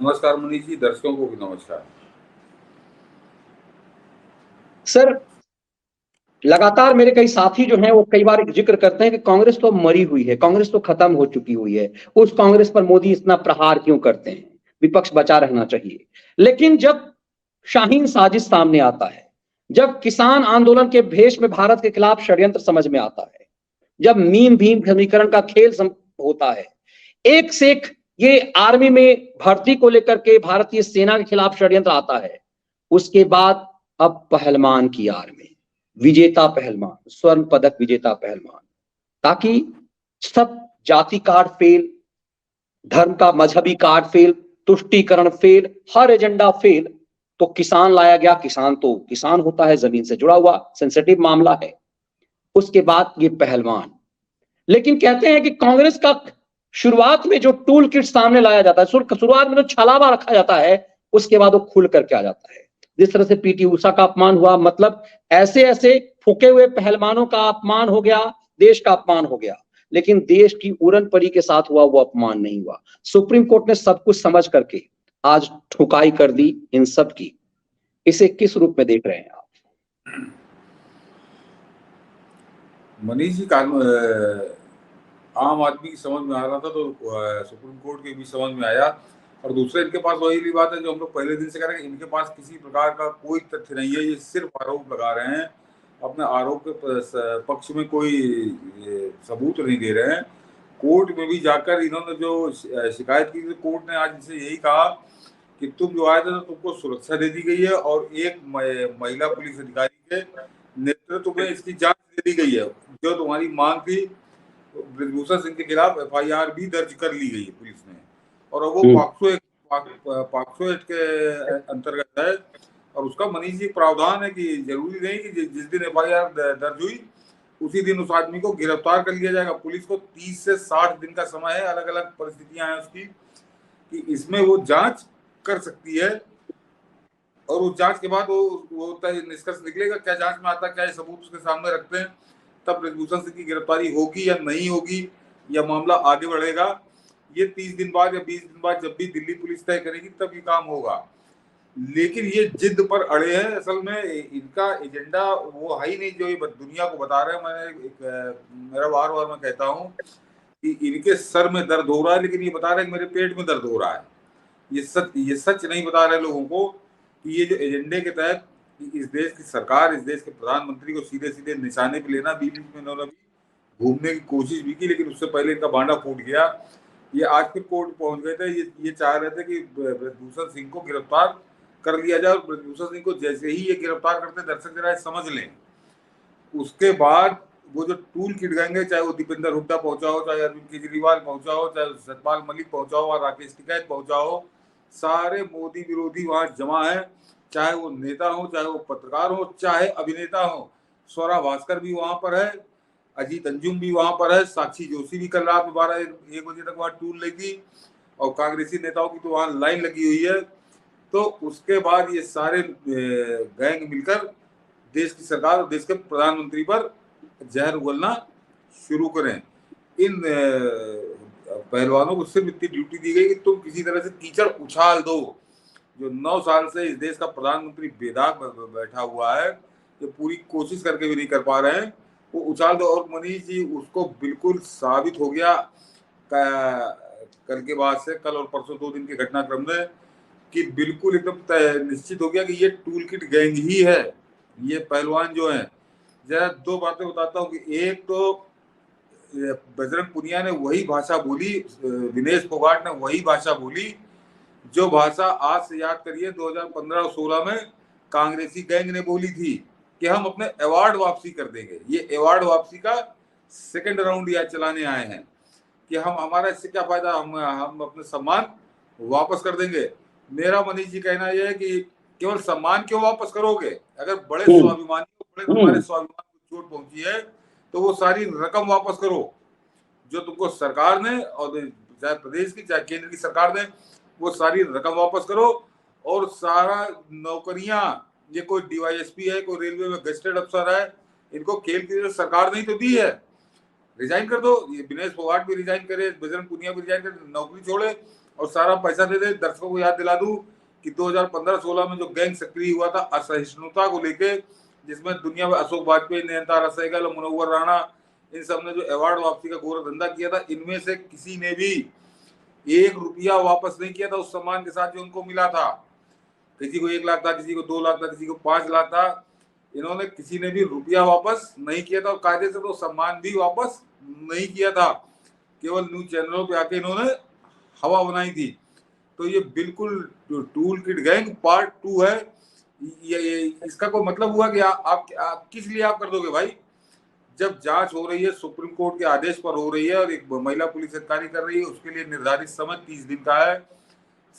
नमस्कार मनीष जी, दर्शकों को भी नमस्कार। सर, लगातार मेरे कई साथी जो हैं वो कई बार जिक्र करते हैं कि कांग्रेस तो मरी हुई है, कांग्रेस तो खत्म हो चुकी हुई है। उस कांग्रेस पर मोदी इतना प्रहार क्यों करते हैं? विपक्ष बचा रहना चाहिए। लेकिन जब शाहीन साजिश सामने आता है, जब किसान आंदोलन के भेष में भारत के खिलाफ षड्यंत्र समझ में आता है, जब नीम भीम समीकरण का खेल होता है, एक से एक ये आर्मी में भर्ती को लेकर के भारतीय सेना के खिलाफ षड्यंत्र आता है, उसके बाद अब पहलवान की आर्मी, विजेता पहलवान, स्वर्ण पदक विजेता पहलवान, ताकि सब जाति कार्ड फेल, धर्म का मजहबी कार्ड फेल, तुष्टीकरण फेल, हर एजेंडा फेल। तो किसान लाया गया, किसान तो किसान होता है, जमीन से जुड़ा हुआ सेंसिटिव मामला है। उसके बाद ये पहलवान। लेकिन कहते हैं कि कांग्रेस का शुरुआत में जो टूल किट सामने लाया जाता है, शुरुआत में जो छलावा रखा जाता है, उसके बाद वो खुल करके आ जाता है। जिस तरह से पीटी उषा का अपमान हुआ, मतलब ऐसे ऐसे फूके हुए पहलवानों का अपमान हो गया, देश का अपमान हो गया। लेकिन देश की उड़न परी के साथ हुआ वो अपमान नहीं हुआ। सुप्रीम कोर्ट ने सब कुछ समझ करके आज ठुकाई कर दी इन सब की। इसे किस रूप में देख रहे हैं आप? मनीष जी, आम आदमी की समझ में आ रहा था तो सुप्रीम कोर्ट के भी समझ में आया। और दूसरे, इनके पास वही बात है जो हम लोग पहले दिन से कह रहे हैं, इनके पास किसी प्रकार का कोई तथ्य नहीं है। ये सिर्फ आरोप लगा रहे हैं, अपने आरोप के पक्ष में कोई सबूत नहीं दे रहे हैं। कोर्ट में भी जाकर इन्होंने जो शिकायत की, तो कोर्ट ने आज इनसे यही कहा कि तुम जो आए थे तो तुमको सुरक्षा दे दी गई है और एक महिला पुलिस अधिकारी के नेतृत्व में इसकी जांच दे दी गई है। जो तुम्हारी मांग थी, ब्रजभूषण सिंह के खिलाफ एफआईआर भी दर्ज कर ली गई है पुलिस ने, और वो पॉक्सो एक्ट के अंतर्गत है। और उसका मनीष जी प्रावधान है कि जरूरी नहीं कि जिस दिन एफआईआर दर्ज हुई उसी दिन उस आदमी को गिरफ्तार कर लिया जाएगा। पुलिस को 30 से 60 दिन का समय है, अलग अलग परिस्थितियां हैं उसकी, कि इसमें वो जांच कर सकती है। और उस जांच के बाद वो निष्कर्ष निकलेगा, क्या जांच में आता है, क्या ये सबूत उसके सामने रखते हैं, तब ब्रजभूषण सिंह की गिरफ्तारी होगी या नहीं होगी, या मामला आगे बढ़ेगा। ये 30 दिन बाद या 20 दिन बाद जब भी दिल्ली पुलिस तय करेगी तब ये काम होगा। लेकिन ये जिद पर अड़े हैं। असल में इनका एजेंडा वो है ही नहीं जो ये दुनिया को बता रहे हैं। मेरा बार बार मैं कहता हूँ कि इनके सर में दर्द हो रहा है, लेकिन ये बता रहे हैं कि मेरे पेट में दर्द हो रहा है। ये सच नहीं बता रहे लोगों को कि ये जो एजेंडे के तहत इस देश की सरकार, इस देश के प्रधानमंत्री को सीधे सीधे निशाने पे लेना, बीच में इन्होंने भी घूमने की कोशिश भी की, लेकिन उससे पहले इनका बांडा फूट गया। ये आज फिर कोर्ट पहुंच गए थे। ये चाह रहे थे कि ब्रजभूषण सिंह को गिरफ्तार कर लिया जाए, और ब्रजभूषण सिंह को जैसे ही ये गिरफ्तार करते, दर्शक जरा समझ लें, उसके बाद वो जो टूल किट गएंगे, चाहे वो दीपेंद्र हुड्डा पहुंचा हो, चाहे अरविंद केजरीवाल पहुंचा हो, चाहे सतपाल मलिक पहुंचा हो, और राकेश टिकैत पहुंचा हो, सारे मोदी विरोधी वहां जमा है। चाहे वो नेता हो, चाहे वो पत्रकार हो, चाहे अभिनेता हो। स्वरा भास्कर भी वहां पर है, अजीत अंजुम भी वहां पर है, साक्षी जोशी भी कल रात 12-1 बजे तक वहां टूल रही थी, और कांग्रेसी नेताओं की तो वहां लाइन लगी हुई है। तो उसके बाद ये सारे गैंग मिलकर देश की सरकार और देश के प्रधानमंत्री पर जहर उगलना शुरू करें। इन पहलवानों को सिर्फ इतनी ड्यूटी दी गई कि तुम किसी तरह से कीचड़ उछाल दो। जो 9 साल से इस देश का प्रधानमंत्री बेदाग बैठा हुआ है, जो पूरी कोशिश करके भी नहीं कर पा रहे हैं, वो उछाल दो। और मनीष जी, उसको बिल्कुल साबित हो गया कल के बाद से, कल और परसों 2 दिन के घटनाक्रम में, कि बिल्कुल एकदम निश्चित हो गया कि ये टूल किट गैंग ही है। ये पहलवान जो है, जरा 2 बातें बताता हूँ कि एक तो बजरंग पुनिया ने वही भाषा बोली, विनेश फोगाट ने वही भाषा बोली जो भाषा आज से याद करिए 2015 और 16 में कांग्रेसी गैंग ने बोली थी कि हम अपने अवार्ड वापसी कर देंगे। ये अवार्ड वापसी का सेकंड राउंड याद चलाने आए हैं कि हमारा इससे क्या फायदा, हम अपने सम्मान वापस कर देंगे। मेरा मनीष जी कहना यह है कि केवल सम्मान क्यों वापस करोगे? अगर बड़े स्वाभिमानी को, बड़े तुम्हारे स्वाभिमान को चोट पहुंची है, तो वो सारी रकम वापस करो जो तुमको सरकार ने, और चाहे प्रदेश की चाहे केंद्र की सरकार ने, वो सारी रकम वापस करो। और सारा नौकरियां, ये कोई डीवाईएसपी है, कोई रेलवे में गजेटेड अफसर है, इनको खेल की सरकार ने ही तो दी है। रिजाइन कर दो। ये विनेश फोगाट भी रिजाइन करे, बजरंग पुनिया भी रिजाइन करे, नौकरी छोड़े और सारा पैसा दे दे। दर्शकों को याद दिला दूं कि 2015-16 में जो गैंग सक्रिय हुआ था असहिष्णुता को लेके, जिसमें दुनिया में अशोक वाजपेयी, नयनतारा सहगल, मुनव्वर राणा, इन सब ने जो अवार्ड वापसी का घोर धंधा किया था, इनमें से किसी ने भी 1 रुपया वापस नहीं किया था उस सम्मान के साथ जो उनको मिला था। किसी को 1 लाख था, किसी को 2 लाख था, किसी को 5 लाख था। इन्होंने किसी ने भी रुपया वापस नहीं किया था और कायदे से तो सम्मान भी वापस नहीं किया था। केवल न्यूज चैनलों पे आके इन्होंने हवा बनाई थी। तो ये बिल्कुल टूल किट गैंग पार्ट 2 है। ये इसका कोई मतलब हुआ कि आप किस लिए आप कर दोगे भाई? जब जांच हो रही है, सुप्रीम कोर्ट के आदेश पर हो रही है और एक महिला पुलिस अधिकारी कर रही है, उसके लिए निर्धारित समय 30 दिन का है।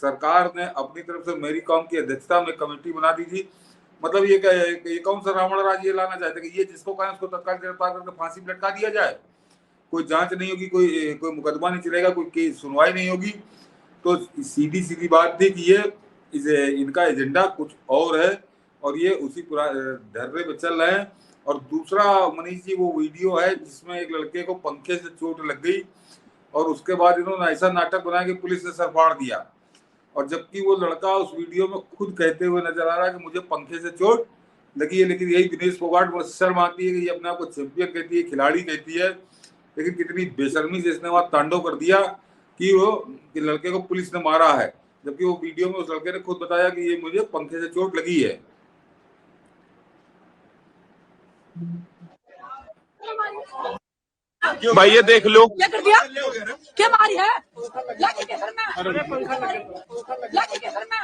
सरकार ने अपनी तरफ से मेरी कॉम की अध्यक्षता में कमेटी बना दी थी। मतलब ये कौन सा रावण राज ये लाना चाहते कि ये जिसको कहें उसको तत्काल गिरफ्तार करके फांसी पर लटका दिया जाए? कोई जांच नहीं होगी, कोई मुकदमा नहीं चलेगा, कोई सुनवाई नहीं होगी। तो सीधी बात थी कि ये इनका एजेंडा कुछ और है और ये उसी धर्रे पे चल रहे हैं। और दूसरा मनीष जी, वो वीडियो है जिसमें एक लड़के को पंखे से चोट लग गई और उसके बाद इन्होंने ऐसा नाटक बनाया कि पुलिस ने सर फाड़ दिया। और जबकि वो लड़का उस वीडियो में खुद कहते हुए नजर आ रहा है कि मुझे पंखे से चोट लगी है। लेकिन यही दिनेश फोगाट बहुत शर्म आती है कि ये अपने आप को चैंपियन कहती है, खिलाड़ी कहती है। लेकिन कितनी बेशर्मी से इसने वहां तांडव कर दिया कि लड़के को पुलिस ने मारा है, जबकि वो वीडियो में उस लड़के ने खुद बताया कि ये मुझे पंखे से चोट लगी है। भाई ये देख लो क्या कर दिया, क्या मारी है? लाठी के सर में, लाठी के सर में,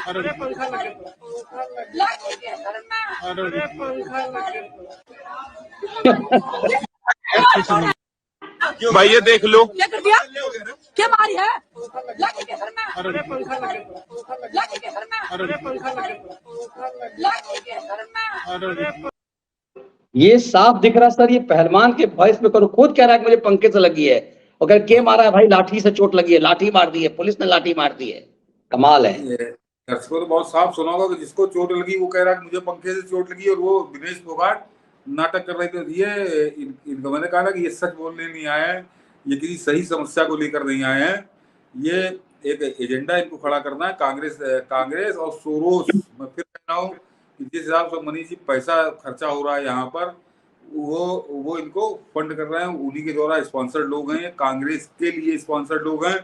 लाठी के सर में। भाई ये देख लो क्या कर दिया, क्या मारी है? लाठी के सर में, लाठी के सर में, लाठी के सर में। ये साफ दिख रहा सर, ये पहलवान के वॉइस में करो, खुद कह रहा है कि मुझे पंखे से लगी है और कह के मारा है भाई, लाठी से चोट लगी है, लाठी मार दी है, पुलिस ने लाठी मार दी है। कमाल है। दर्शकों तो बहुत साफ सुना होगा कि जिसको चोट लगी वो कह रहा है कि मुझे पंखे से चोट लगी और वो दिनेश फोगाट नाटक कर रहे थे। ये इनको मैंने कहा ना कि ये सच बोलने नहीं आए हैं, ये किसी सही समस्या को लेकर नहीं आए हैं। ये एक एजेंडा इनको खड़ा करना है, कांग्रेस और सोरोस। मैं फिर कह रहा हूँ कि जिस हिसाब से मनीष जी पैसा खर्चा हो रहा है यहाँ पर, वो इनको फंड कर रहे हैं, उन्हीं के द्वारा स्पॉन्सर्ड लोग हैं, कांग्रेस के लिए स्पॉन्सर्ड लोग हैं।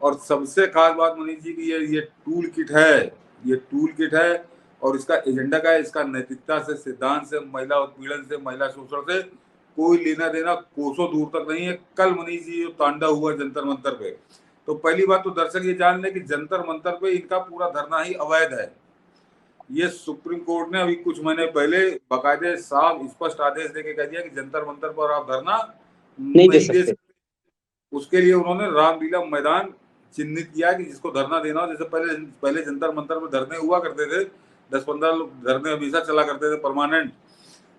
और सबसे खास बात मनीष जी की ये टूल किट है, ये टूल किट है और इसका एजेंडा का है, इसका नैतिकता से, सिद्धांत से, महिला उत्पीड़न से, महिला शोषण से कोई लेना देना कोसों दूर तक नहीं है। कल मनीष जी जो तांडव हुआ जंतर मंतर पे, तो पहली बात तो दर्शक ये जान ले कि जंतर मंतर पे इनका पूरा धरना ही अवैध है। ये सुप्रीम कोर्ट ने अभी कुछ महीने पहले बाकायदे साफ स्पष्ट आदेश देके कह दिया कि जंतर मंतर पर आप धरना नहीं दे सकते। उसके लिए उन्होंने रामलीला मैदान चिन्हित किया कि जिसको धरना देना हो। जैसे पहले जंतर मंतर में धरने हुआ करते थे, 10-15 लोग धरने हमेशा चला करते थे परमानेंट,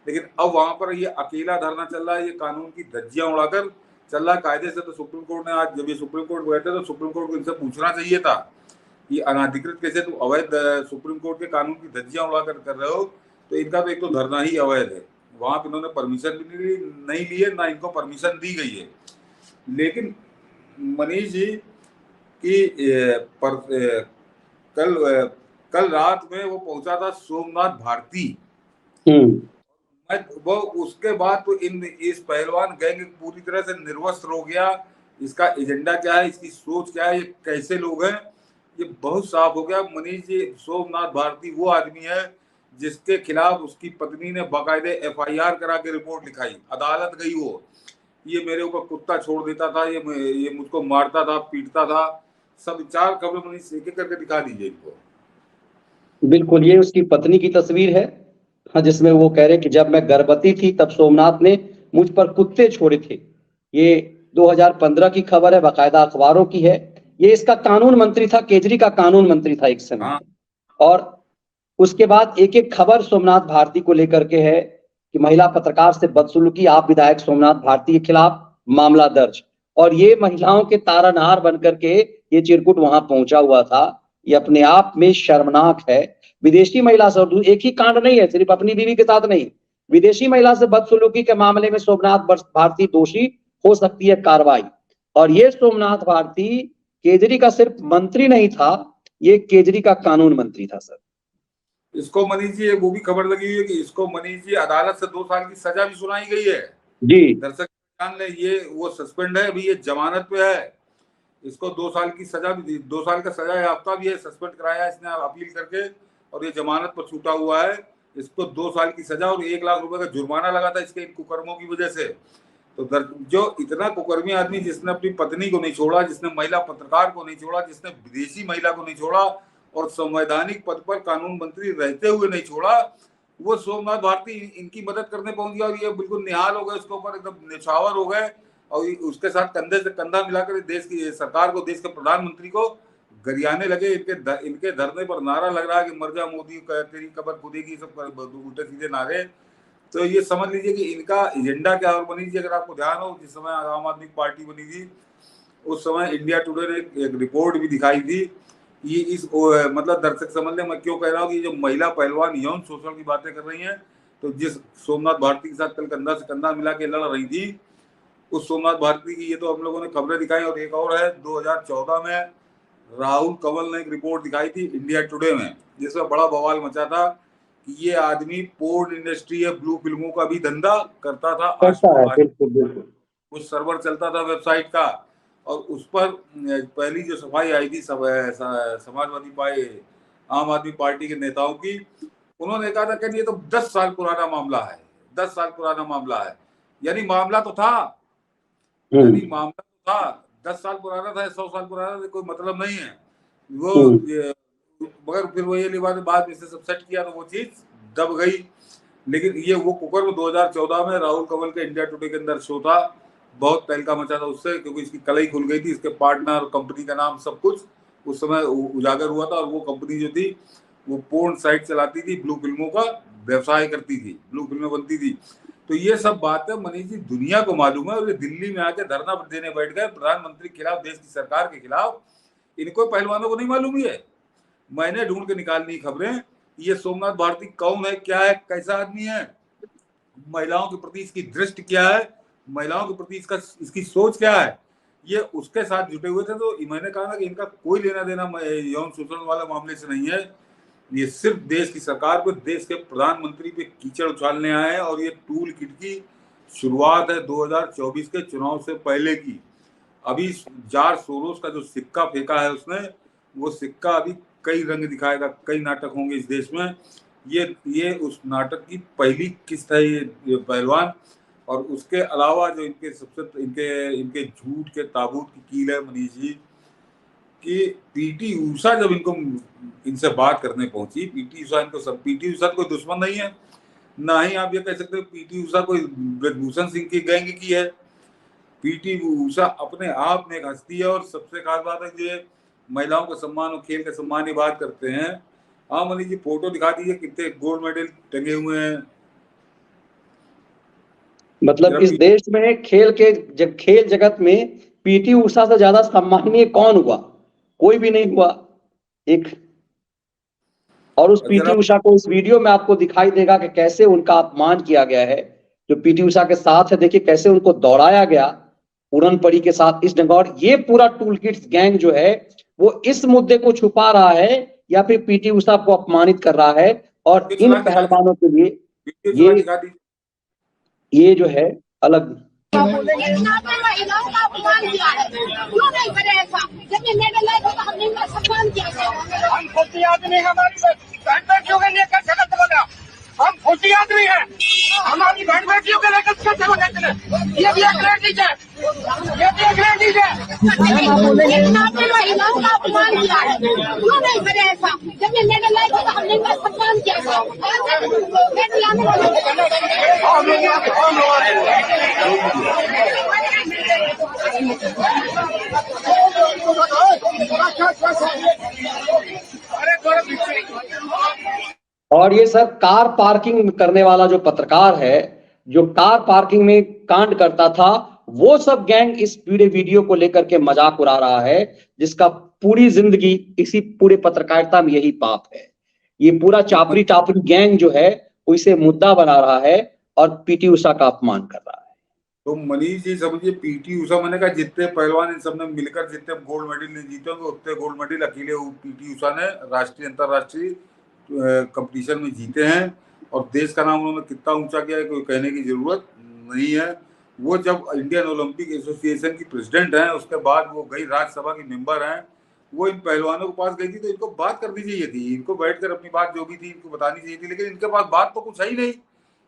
लेकिन अब वहां पर ये अकेला धरना चल रहा है, ये कानून की धज्जियां उड़ाकर चल रहा है कायदे से। तो सुप्रीम कोर्ट ने आज जब ये सुप्रीम कोर्ट बैठे तो सुप्रीम कोर्ट को इनसे पूछना चाहिए था कि अनाधिकृत कैसे तुम अवैध सुप्रीम कोर्ट के कानून की धज्जियां उड़ाकर कर रहे हो। तो इनका तो एक तो धरना ही अवैध है, वहां पर इन्होंने परमिशन भी नहीं ली है, ना इनको परमिशन दी गई है। लेकिन मनीष जी की कल रात में वो पहुंचा था सोमनाथ भारती, वो उसके बाद तो इस पहलवान गैंग पूरी तरह से निर्वस्त्र हो गया। इसका एजेंडा क्या है, इसकी सोच क्या है, ये कैसे लोग हैं, ये बहुत साफ हो गया। मनीष जी, सोमनाथ भारती वो आदमी है जिसके खिलाफ उसकी पत्नी ने बाकायदे FIR करा के रिपोर्ट लिखाई, अदालत गई वो, ये मेरे ऊपर कुत्ता छोड़ देता था, ये मुझको मारता था, पीटता था, सब 4 खबरें मनीष एक करके दिखा दीजिए इनको। बिल्कुल, ये उसकी पत्नी की तस्वीर है, हाँ, जिसमें वो कह रहे कि जब मैं गर्भवती थी तब सोमनाथ ने मुझ पर कुत्ते छोड़े थे। ये 2015 की खबर है, बाकायदा अखबारों की है। ये इसका कानून मंत्री था, केजरी का कानून मंत्री था एक समय। हाँ। और उसके बाद एक एक खबर सोमनाथ भारती को लेकर के है कि महिला पत्रकार से बदसलूकी, आप विधायक सोमनाथ भारती के खिलाफ मामला दर्ज। और ये महिलाओं के तारनहार बनकर के ये चिरकुट वहां पहुंचा हुआ था। ये अपने आप में शर्मनाक है। विदेशी महिला से, और एक ही कांड नहीं है, सिर्फ अपनी बीवी के साथ नहीं, विदेशी महिला से बदसलूकी के मामले में सोमनाथ भारती दोषी हो सकती है कार्रवाई। और ये सोमनाथ भारती केजरी का सिर्फ मंत्री नहीं था, ये केजरी का कानून मंत्री था सर। इसको मनीष जी वो भी खबर लगी हुई है कि इसको मनीष जी अदालत से 2 साल की सजा भी सुनाई गई है। जी दर्शक जान ले, ये वो सस्पेंड है, अभी ये जमानत पे है। इसको 2 साल की सजा भी, 2 साल का सजा याफ्ता भी है, सस्पेंड कराया इसने अपील करके, और ये जमानत पर छूटा हुआ है। इसको 2 साल की सजा और 1 लाख रुपए का जुर्माना लगा था इसके कुकर्मों की वजह से। तो जो इतना कुकर्मी आदमी, जिसने अपनी पत्नी को नहीं छोड़ा, जिसने महिला पत्रकार को नहीं छोड़ा, जिसने विदेशी महिला को नहीं छोड़ा और संवैधानिक पद पर कानून मंत्री रहते हुए नहीं छोड़ा, वो सोमनाथ भारती इनकी मदद करने पहुंच गया और ये बिल्कुल निहाल हो गए, उसके ऊपर एकदम निछावर हो गए और उसके साथ कंधे से कंधा मिलाकर देश की सरकार को, देश के प्रधानमंत्री को गरियाने लगे। इनके धरने पर नारा लग रहा है कि मर जा मोदी, तेरी कबर खुदेगी, सब उल्टे सीधे नारे। तो ये समझ लीजिए कि इनका एजेंडा क्या। और मनीष जी, अगर आपको ध्यान हो, जिस समय आम आदमी पार्टी बनी थी उस समय इंडिया टुडे ने एक रिपोर्ट भी दिखाई थी। ये इस मतलब दर्शक समझ लें मैं क्यों कह रहा हूँ कि जो महिला पहलवान यौन शोषण की बातें कर रही हैं, तो जिस सोमनाथ भारती के साथ कल कंधा से कंधा मिला के लड़ रही थी, उस सोमनाथ भारती की ये तो हम लोगों ने खबरें दिखाई। और एक और है, 2014 में राहुल कंवल ने एक रिपोर्ट दिखाई थी इंडिया टुडे में, जिसमें बड़ा बवाल मचा था कि ये आदमी पोर्न इंडस्ट्री या ब्लू फिल्मों का भी धंधा करता था। बिल्कुल। कुछ सर्वर चलता था वेबसाइट का, और उस पर पहली जो सफाई आई थी समाजवादी पार्टी, आम आदमी पार्टी के नेताओं की, उन्होंने कहा था कि ये तो 10 साल पुराना मामला है, 10 साल पुराना मामला है। यानी मामला तो था, 10 साल पुराना था, 100 साल पुराना था, कोई मतलब नहीं है वो। मगर फिर वो ये बाद में से सब सेट किया तो वो चीज दब गई। लेकिन ये वो कुकर्म 2014 में राहुल कंवल के इंडिया टुडे के अंदर शो था, बहुत तहलका मचा था उससे, क्योंकि इसकी कलई खुल गई थी, इसके पार्टनर, कंपनी का नाम, सब कुछ उस समय उजागर हुआ था। और वो कंपनी जो थी वो पोर्न साइट चलाती थी, ब्लू फिल्मों का व्यवसाय करती थी, ब्लू फिल्में बनती थी। तो ये सब बातें मनीष जी दुनिया को मालूम है, और ये दिल्ली में आके धरना देने बैठ गए प्रधानमंत्री के खिलाफ, देश की सरकार के खिलाफ। इनको पहलवानों को नहीं मालूम है। मैंने ढूंढ के निकालनी खबरें, ये सोमनाथ भारती कौन है, क्या है, कैसा आदमी है, महिलाओं के प्रति इसकी दृष्टि क्या है, महिलाओं के प्रति इसकी सोच क्या है, ये उसके साथ जुटे हुए थे। तो मैंने कहा ना कि इनका कोई लेना देना यौन शोषण वाला मामले से नहीं है। ये सिर्फ देश की सरकार पे, देश के प्रधानमंत्री पे कीचड़ उछालने आए हैं। और ये टूल किट की शुरुआत है 2024 के चुनाव से पहले की। अभी जॉर्ज सोरोस का जो सिक्का फेंका है उसने, वो सिक्का अभी कई रंग दिखाएगा, कई नाटक होंगे इस देश में। ये उस नाटक की पहली किस्त है ये पहलवान। और उसके अलावा जो इनके सबसे इनके झूठ के ताबूत की कील है मनीष जी, कि पीटी ऊषा जब इनसे बात करने पहुंची, पीटी ऊषा कोई दुश्मन नहीं है, ना ही आप ये कह सकते पीटी ऊषा कोई ब्रजभूषण सिंह की गैंग की है। पीटी ऊषा अपने आप में एक हस्ती है। और सबसे खास बात है, ये महिलाओं का सम्मान और खेल का सम्मान की बात करते हैं। हाँ मनीष जी, फोटो दिखा दीजिए, कितने गोल्ड मेडल टंगे हुए हैं। मतलब इस देश में खेल जगत में पीटी ऊषा से ज्यादा सम्माननीय कौन हुआ? कोई भी नहीं हुआ एक। और उस पीटी ऊषा को इस वीडियो में आपको दिखाई देगा कि कैसे उनका अपमान किया गया है। जो पीटी ऊषा के साथ है, देखिए कैसे उनको दौड़ाया गया उड़न परी के साथ इस ढंग। और ये पूरा टूल किट्स गैंग जो है वो इस मुद्दे को छुपा रहा है या फिर पीटी ऊषा को अपमानित कर रहा है। और इन पहलवानों के लिए ये जो है अलग महिलाओं का अपमान किया है, क्यों नहीं करे ऐसा? जब ये मेडल है तो हमने इनका सम्मान किया है। हम छोटी आदमी, हमारी बहन बेटियों के लेकर गलत बोला। हम छोटी आदमी हैं, हमारी बहन बेटियों के लेकर कैसे बोले? ये भी एक लेडीज है, ये भी एक लेडीज है। महिलाओं का अपमान किया है, क्यों नहीं करे ऐसा? जब ये मेडल है तो हमने इनका सम्मान किया है। और ये सर कार पार्किंग करने वाला जो पत्रकार है, जो कार पार्किंग में कांड करता था, वो सब गैंग इस पूरे वीडियो को लेकर के मजाक उड़ा रहा है, जिसका पूरी जिंदगी इसी पूरे पत्रकारिता में यही पाप है। ये पूरा चापरी गैंग जो है वो इसे मुद्दा बना रहा है और पीटी ऊषा का अपमान कर रहा है। तो मनीष जी समझिए, पीटी उषा, मैंने कहा जितने पहलवान इन सब ने मिलकर जितने गोल्ड मेडल नहीं जीते होंगे उतने गोल्ड मेडल अकेले पीटी उषा ने राष्ट्रीय अंतरराष्ट्रीय कंपटीशन में जीते हैं। और देश का नाम उन्होंने कितना ऊंचा किया है कोई कहने की जरूरत नहीं है। वो जब इंडियन ओलंपिक एसोसिएशन की प्रेसिडेंट हैं, उसके बाद वो गई राज्यसभा की मेंबर हैं, वो इन पहलवानों के पास गई थी, तो इनको बात करनी चाहिए थी, इनको बैठकर अपनी बात जो भी थी इनको बतानी चाहिए थी, लेकिन इनके पास बात तो कुछ है ही नहीं।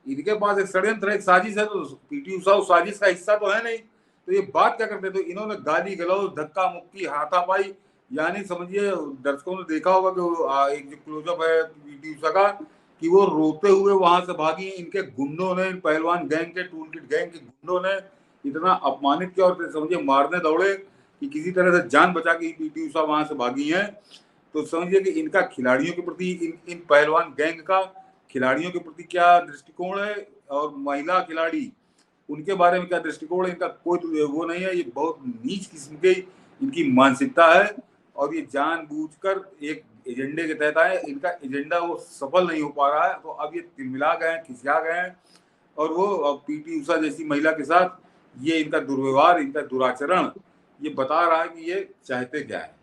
इनके पास एक षड्यंत्र, एक साजिश है, तो पीटी उषा उस साजिश का हिस्सा तो है नहीं, तो ये बात क्या करते? तो इन्होंने गाली गलौज, धक्का मुक्की, हाथापाई, यानी समझिए दर्शकों ने देखा होगा कि एक जो क्लोजअप है पीटी उषा का कि वो रोते हुए वहां से भागी। इनके गुंडों ने, इन पहलवान गैंग के, टूल किट गैंग के गुंडों ने इतना अपमानित किया और समझिए मारने दौड़े कि किसी तरह से जान बचा के पीटी उषा वहां से भागी हैं। तो समझिए कि इनका खिलाड़ियों के प्रति, इन पहलवान गैंग का खिलाड़ियों के प्रति क्या दृष्टिकोण है, और महिला खिलाड़ी उनके बारे में क्या दृष्टिकोण है, इनका कोई वो नहीं है। ये बहुत नीच किस्म की इनकी मानसिकता है, और ये जानबूझकर एक एजेंडे के तहत आए। इनका एजेंडा वो सफल नहीं हो पा रहा है, तो अब ये तिलमिला गए हैं, खिसिया गए हैं, और वो पीटी उषा जैसी महिला के साथ ये इनका दुर्व्यवहार, इनका दुराचरण ये बता रहा है कि ये चाहते क्या है।